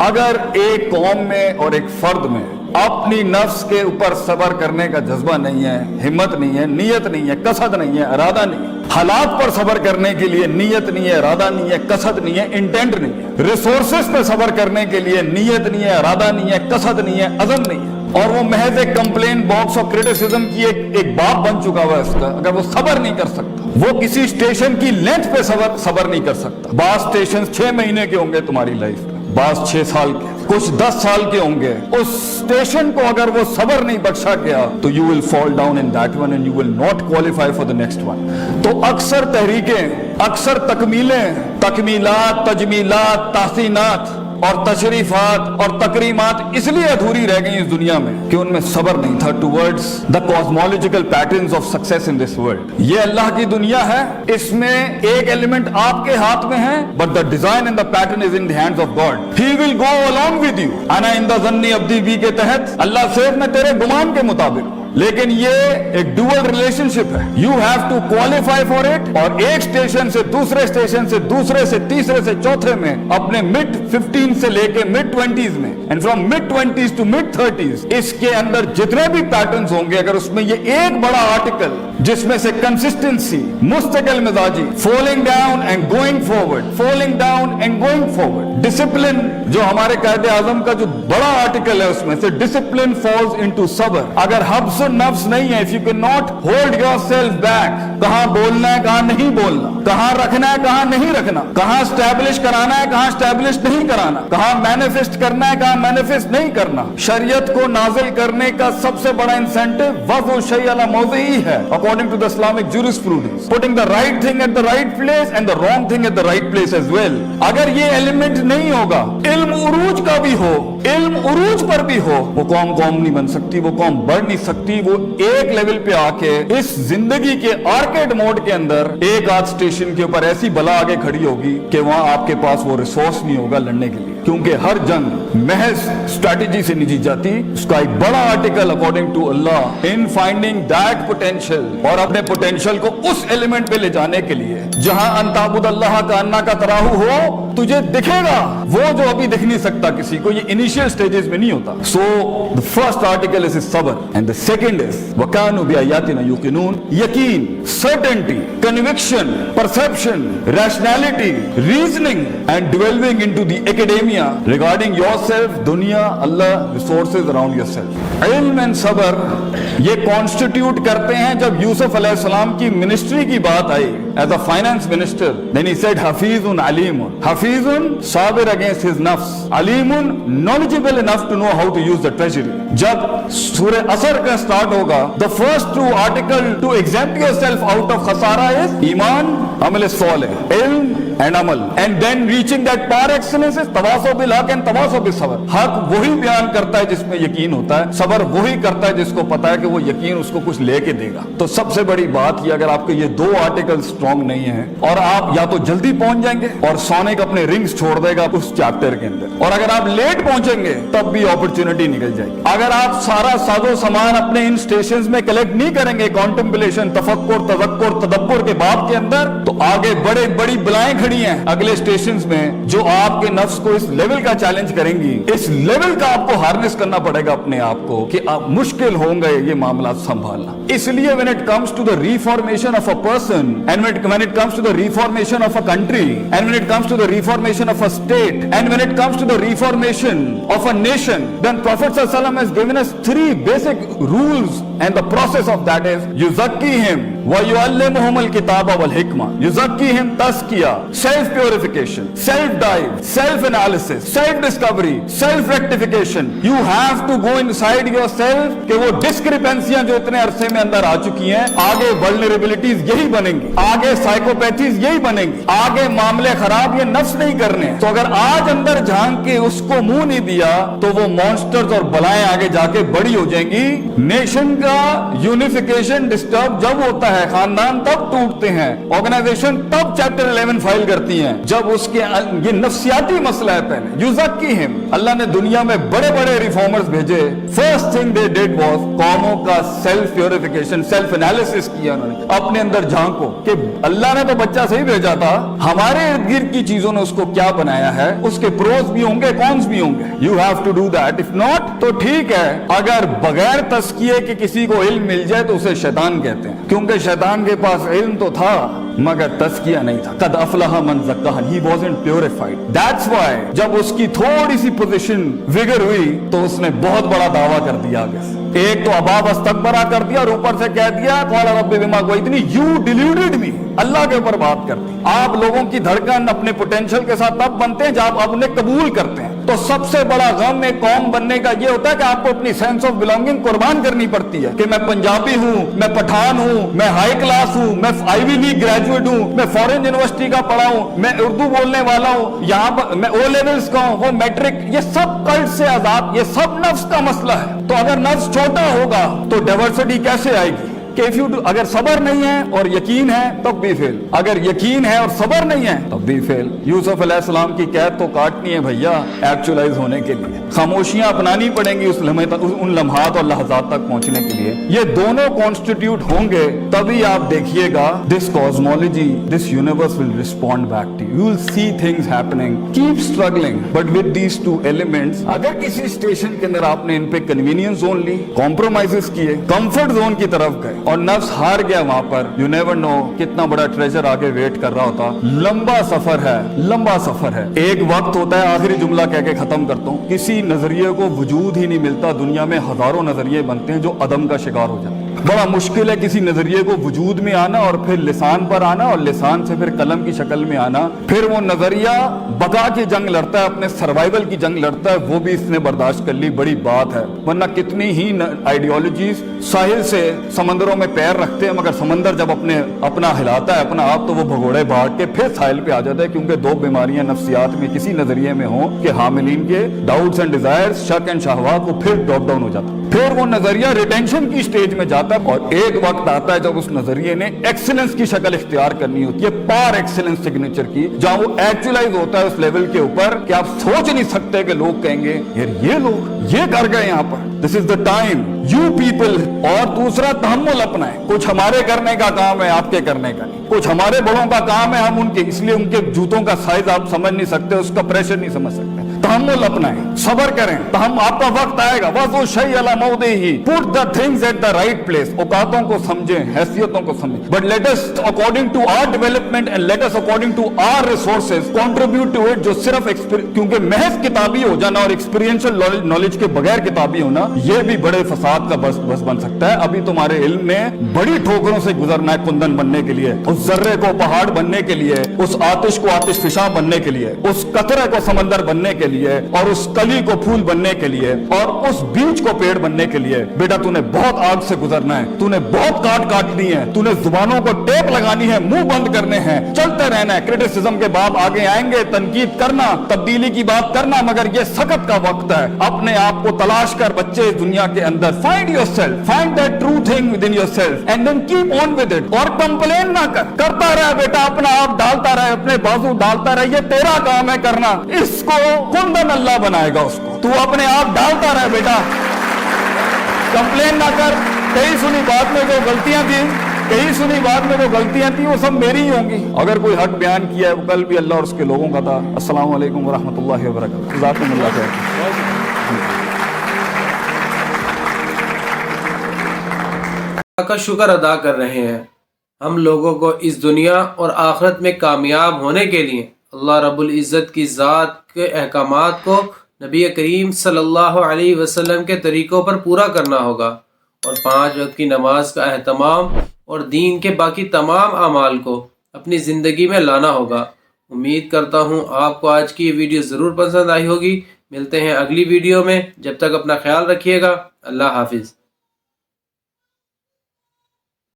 اگر ایک قوم میں اور ایک فرد میں اپنی نفس کے اوپر صبر کرنے کا جذبہ نہیں ہے، ہمت نہیں ہے، نیت نہیں ہے، قصد نہیں ہے، ارادہ نہیں ہے، حالات پر صبر کرنے کے لیے نیت نہیں ہے، ارادہ نہیں ہے، قصد نہیں ہے، انٹینٹ نہیں ہے، ریسورسز پہ صبر کرنے کے لیے نیت نہیں ہے، ارادہ نہیں ہے، قصد نہیں ہے، عزم نہیں ہے، اور وہ محض ایک کمپلین باکس اور کرٹیسزم کی ایک باپ بن چکا ہوا ہے اس کا، اگر وہ صبر نہیں کر سکتا، وہ کسی اسٹیشن کی لینتھ پہ صبر نہیں کر سکتا۔ بعض اسٹیشن 6 مہینے کے ہوں گے تمہاری لائف میں، بعض 6 سال کے، کچھ 10 سال کے ہوں گے، اس اسٹیشن کو اگر وہ صبر نہیں بخشا گیا تو you will fall down in that one and you will not qualify for the next one۔ تو اکثر تحریکیں، اکثر تکمیلیں، تکمیلات، تجمیلات، تحسینات اور تشریفات اور تکریمات اس لیے ادھوری رہ گئی اس دنیا میں کہ ان میں صبر نہیں تھا towards the cosmological patterns of success in this world۔ یہ اللہ کی دنیا ہے، اس میں ایک ایلیمنٹ آپ کے ہاتھ میں ہے but the design and the pattern is in the hands of God۔ He will go along with you۔ انا عند ظن عبدی بی کے تحت اللہ صرف میں تیرے گمان کے مطابق، لیکن یہ ایک ڈوئل ریلیشن شپ ہے، you have to qualify for it, اور ایک اسٹیشن سے دوسرے اسٹیشن سے دوسرے سے تیسرے سے چوتھے میں، اپنے mid 15 سے لے کے mid 20s میں، and from mid 20s to mid 30s، اس کے اندر جتنے بھی پیٹرنز ہوں گے، اگر اس میں یہ ایک بڑا آرٹیکل جس میں سے کنسسٹنسی، مستقل مزاجی، falling down and going forward, falling down and going forward, discipline جو ہمارے قائد اعظم کا جو بڑا آرٹیکل ہے اس میں سے ڈسپلن فالز انٹو صبر، اگر حبس نفس نہیں ہے، if you cannot hold yourself back، کہاں بولنا ہے کہاں نہیں بولنا، کہاں رکھنا ہے کہاں نہیں رکھنا، کہاں اسٹیبلش کرانا ہے کہاں اسٹیبلش نہیں کرانا، کہاں مینیفیسٹ کرنا ہے کہاں مینیفیسٹ نہیں کرنا۔ شریعت کو نازل کرنے کا سب سے بڑا انسینٹو وضع الشیء علی موضعہ ہے according to the Islamic jurisprudence، putting the right thing at the right place and the wrong thing at the right place as well۔ اگر یہ ایلیمنٹ نہیں ہوگا، علم عروج کا بھی ہو، علم عروج پر بھی ہو، وہ قوم نہیں بن سکتی، وہ قوم بڑھ نہیں سکتی۔ وہ ایک لیول پہ آ کے اس زندگی کے آرکیڈ موڈ کے اندر ایک آدھ اسٹیشن کے اوپر ایسی بلا آگے کھڑی ہوگی کہ وہاں آپ کے پاس وہ ریسورس نہیں ہوگا لڑنے کے لیے، کیونکہ ہر جنگ محض اسٹریٹجی سے نہیں جیت جاتی۔ اس کا ایک بڑا article according to Allah in finding that potential, اور اپنے پوٹینشیل کو اس ایلیمنٹ پہ لے جانے کے لیے جہاں ان تعبد اللہ کا انا کا تراہو ہو، تجھے دکھے گا وہ جو ابھی دکھ نہیں سکتا کسی کو، یہ انیشیل سٹیجز میں نہیں ہوتا۔ سو the first article is صبر and the second is وَكَانُوا بِآيَاتِنَا يُوقِنُونَ، یقین، certainty، conviction، perception، rationality، reasoning and delving into the academia regarding yourself، دنیا، اللہ، resources around yourself۔ علم and صبر یہ constitute کرتے ہیں۔ جب یوسف علیہ السلام کی منسٹری کی بات آئی as a finance minister, then he said Hafeez Aleem, Hafeez Sabir against his نفس، علیم knowledgeable enough to know how to use the treasury۔ جب سورہ عصر کا سٹارٹ ہوگا، the first two article to exempt yourself out of خسارہ is ایمان، عمل صالح، علم and عمل، and then reaching that par excellence is تواصوا بالحق and تواصوا بالصبر۔ حق وہی بیان کرتا ہے جس میں یقین ہوتا ہے، صبر وہی کرتا ہے جس کو پتا ہے کہ وہ یقین اس کو کچھ لے کے دے گا۔ تو سب سے بڑی بات یہ، اگر آپ کے یہ دو آرٹیکل سٹرونگ نہیں ہیں، اور آپ یا تو جلدی پہنچ جائیں گے اور سونک اپنے رنگز چھوڑ دے گا اس چیپٹر کے اندر، اور اگر آپ لیٹ پہنچیں گے تب بھی اپرچونٹی نکل جائے گی۔ اگر آپ سارا ساز و سامان اپنے ان سٹیشنز میں کلیکٹ نہیں کریں گے، کانٹمپلیشن، تفکر، تذکر، تدبر کے باب کے اندر، تو آگے بڑی بلائیں کھڑی ہیں اگلے سٹیشنز میں جو آپ کے نفس کو اس لیول کا چیلنج کریں گی۔ اس لیول کا آپ کو ہارنس کرنا پڑے گا اپنے آپ کو کہ آپ مشکل ہوں گے یہ معاملات سنبھالنا۔ اس لیے when it comes to the reformation of a person and when it comes to the reformation of a country and when it comes to the reformation of a state and when it comes to the reformation of a nation, then Prophet ﷺ has given us 3 basic rules, and the process of that is yuzakkihim wa yuallimuhum al-kitaba wal hikmah۔ yuzakkihim tazkiyah، self purification، self dive، self analysis، self discovery، self rectification۔ you have to go inside yourself کہ وہ ڈسکریپنسیاں جو اتنے عرصے میں اندر آ چکی ہیں، آگے vulnerabilities یہی بنیں گی، آگے سائیکوپیتھیز یہی بنیں گی، آگے معاملے خراب یہ نفس نہیں کرنے۔ تو اگر آج اندر جھانک کے اس کو منہ نہیں دیا تو وہ مانسٹرز اور بلائیں آگے جا کے بڑی ہو جائیں گی۔ نیشن کا یونیفیکیشن ڈسٹرب جب ہوتا है, खानदान तब टूटते हैं, ऑर्गेनाइजेशन तब चैप्टर 11 फाइल करती हैं जब उसके ये नफ्सियाती मसला है। पहले युज़क्कीहिम, अल्लाह ने दुनिया में बड़े बड़े रिफॉर्मर्स भेजे, first thing they did was कौमों का सेल्फ प्योरिफिकेशन, सेल्फ एनालिसिस किया उन्होंने, अपने अंदर झांको कि अल्लाह ने तो बच्चा सही भेजा था, हमारे इर्द गिर्द की चीजों ने उसको क्या बनाया है, उसके प्रोज भी होंगे कॉन्स भी होंगे। You have to do that, if not तो ठीक है, अगर बगैर तस्किए के किसी को इल्म मिल जाए तो उसे शैतान कहते हैं, क्योंकि शैतान के पास इल्म तो था मगर तस्किया नहीं था। कद अफलहा मन ज़क्काहा, he wasn't purified. That's why जब उसकी थोड़ी सी पोजीशन विगर हुई तो उसने बहुत बड़ा दावा कर दिया आगे से। एक तो अबा वस्तकबरा कर दिया और ऊपर से कह दिया क़ाल रब्बी बिमा अग़वैतनी, यू डिल्यूडेड मी, अल्लाह के ऊपर बात कर दी। आप लोगों की धड़कन अपने पोटेंशियल के साथ तब बनते हैं जब आप उन्हें कबूल करते हैं। तो सबसे बड़ा गम एक कौम बनने का ये होता है कि आपको अपनी सेंस ऑफ बिलोंगिंग कुर्बान करनी पड़ती है कि मैं पंजाबी हूँ, मैं पठान हूँ, मैं हाई क्लास हूँ, मैं आईवी लीग ग्रेजुएट हूँ, मैं फॉरेन यूनिवर्सिटी का पढ़ा हूँ, मैं उर्दू बोलने वाला हूँ, यहाँ पर मैं ओ लेवल्स का हूँ, वो मैट्रिक, ये सब कल्ट से आजाद, ये सब नफ्स का मसला है। तो अगर नफ्स छोटा होगा तो डाइवर्सिटी कैसे आएगी? कि इफ यू अगर सबर नहीं है और यकीन है तब भी फेल, अगर यकीन है और सबर नहीं है तब भी फेल। यूसुफ अलैहिस्सलाम की कैद तो काटनी है भैया एक्चुअलाइज होने के लिए, खामोशियां अपनानी पड़ेंगी उस लम्हे तक, उन लम्हात और लहजात तक पहुंचने के लिए। ये दोनों कॉन्स्टिट्यूट होंगे तभी आप देखिएगा this cosmology, this universe will respond back to you, you will see things happening, keep struggling but with these two elements. अगर किसी स्टेशन के अंदर आपने इन पे कन्वीनियंस जोन ली, कॉम्प्रोमाइजेस किए, कंफर्ट जोन की तरफ गए और नफ्स हार गया वहां पर, यू नेवर नो कितना बड़ा ट्रेजर आगे वेट कर रहा होता। लंबा सफर है, लंबा सफर है। एक वक्त होता है, आखिरी जुमला कह के खत्म करता हूं, किसी नजरिए को वजूद ही नहीं मिलता, दुनिया में हजारों नजरिए बनते हैं जो अदम का शिकार हो जाते हैं। बड़ा मुश्किल है किसी नजरिए को वजूद में आना और फिर लिसान पर आना और लिसान से फिर कलम की शक्ल में आना, फिर वो नजरिया बका की जंग लड़ता है, अपने सर्वाइवल की जंग लड़ता है, वो भी इसने बर्दाश्त कर ली, बड़ी बात है। वरना कितनी ही आइडियोलॉजीज साहिल से समंदरों में पैर रखते हैं मगर समंदर जब अपना हिलाता है अपना आप तो वो भगोड़े भाग के फिर साहिल पे आ जाता है, क्योंकि दो बीमारियां नफ्सियात में किसी नजरिए में हो कि हामिलीन के डाउट्स एंड डिजायर्स, शक एंड शहवात, वो फिर ड्रॉप डाउन हो जाता है, फिर वो नजरिया रिटेंशन की स्टेज में जाता है और एक वक्त आता है जब उस नजरिए ने एक्सीलेंस की शक्ल इख्तियार करनी होती है, पार एक्सीलेंस सिग्नेचर की, जहां वो एक्चुअलाइज होता है उस लेवल के ऊपर कि आप सोच नहीं सकते कि लोग कहेंगे यार ये लोग ये कर गए यहाँ पर, this is the time you people. और दूसरा तहम्मुल अपनाएं, कुछ हमारे करने का काम है आपके करने का नहीं, कुछ हमारे बड़ों का काम है हम उनके, इसलिए उनके जूतों का साइज आप समझ नहीं सकते, उसका प्रेशर नहीं समझ सकते। तहम्मुल अपनाएं, सबर करें, तो हम आपका वक्त आएगा, वज़ो शै अला मौदिही, put the things at the right place. औकातों को समझें, हैसियतों को समझें, but let us according to our development and let us according to our resources contribute to it. जो सिर्फ क्योंकि महज किताबी हो जाना और एक्सपीरियंशियल नॉलेज के बगैर किताबी होना ये भी बड़े फसाद का बस बन सकता है। अभी तुम्हारे इल्म में बड़ी ठोकरों से गुजरना है कुंदन बनने के लिए, उस जर्रे को पहाड़ बनने के लिए, उस आतिश को आतिश फिशा बनने के लिए, उस कतरे को समंदर बनने के लिए और उस कली को फूल बनने के लिए और उस बीज को पेड़ बनने के लिए। बेटा तूने बहुत आग से गुजरना है, तूने बहुत काटनी है, तूने जुबानों को टेप लगानी है, मुंह बंद करने हैं, चलते रहना है। क्रिटिसिज्म के बाप आगे आएंगे, तनकीद करना, तब्दीली की बात करना, मगर ये सख्त का वक्त है। अपने आप को तलाश कर बच्चे दुनिया के अंदर, find yourself, find that true thing within yourself and then keep on with it. और कंप्लेन ना कर, करता रहे बेटा, अपना आप डालता रहे, अपने बाजू डालता रहे, ये तेरा काम है करना। इसको कुंदन अल्लाह बनाएगा, उसको तू अपने आप डालता रहे बेटा, कंप्लेन ना कर। कहीं सुनी बात में जो गलतियां थी, कहीं सुनी बात में जो गलतियां थी वो सब मेरी ही होंगी। अगर कोई हक बयान किया है वो कल भी अल्लाह और उसके लोगों का था। अस्सलाम वालेकुम व रहमतुल्लाहि व बरकातहू। जज़ाकुमुल्लाह खैर। का शुक्र अदा कर रहे हैं। हम लोगों को इस दुनिया और आखिरत में कामयाब होने के लिए अल्लाह रब्बुल इज़्ज़त की ज़ात के अहकामात को नबी करीम सल्लल्लाहु अलैहि वसल्लम के तरीक़ों पर पूरा करना होगा और 5 वक्त की नमाज का अहतमाम और दीन के बाकी तमाम अमाल को अपनी ज़िंदगी में लाना होगा। उम्मीद करता हूँ आपको आज की ये वीडियो ज़रूर पसंद आई होगी। मिलते हैं अगली वीडियो में, जब तक अपना ख्याल रखिएगा। अल्लाह हाफिज़।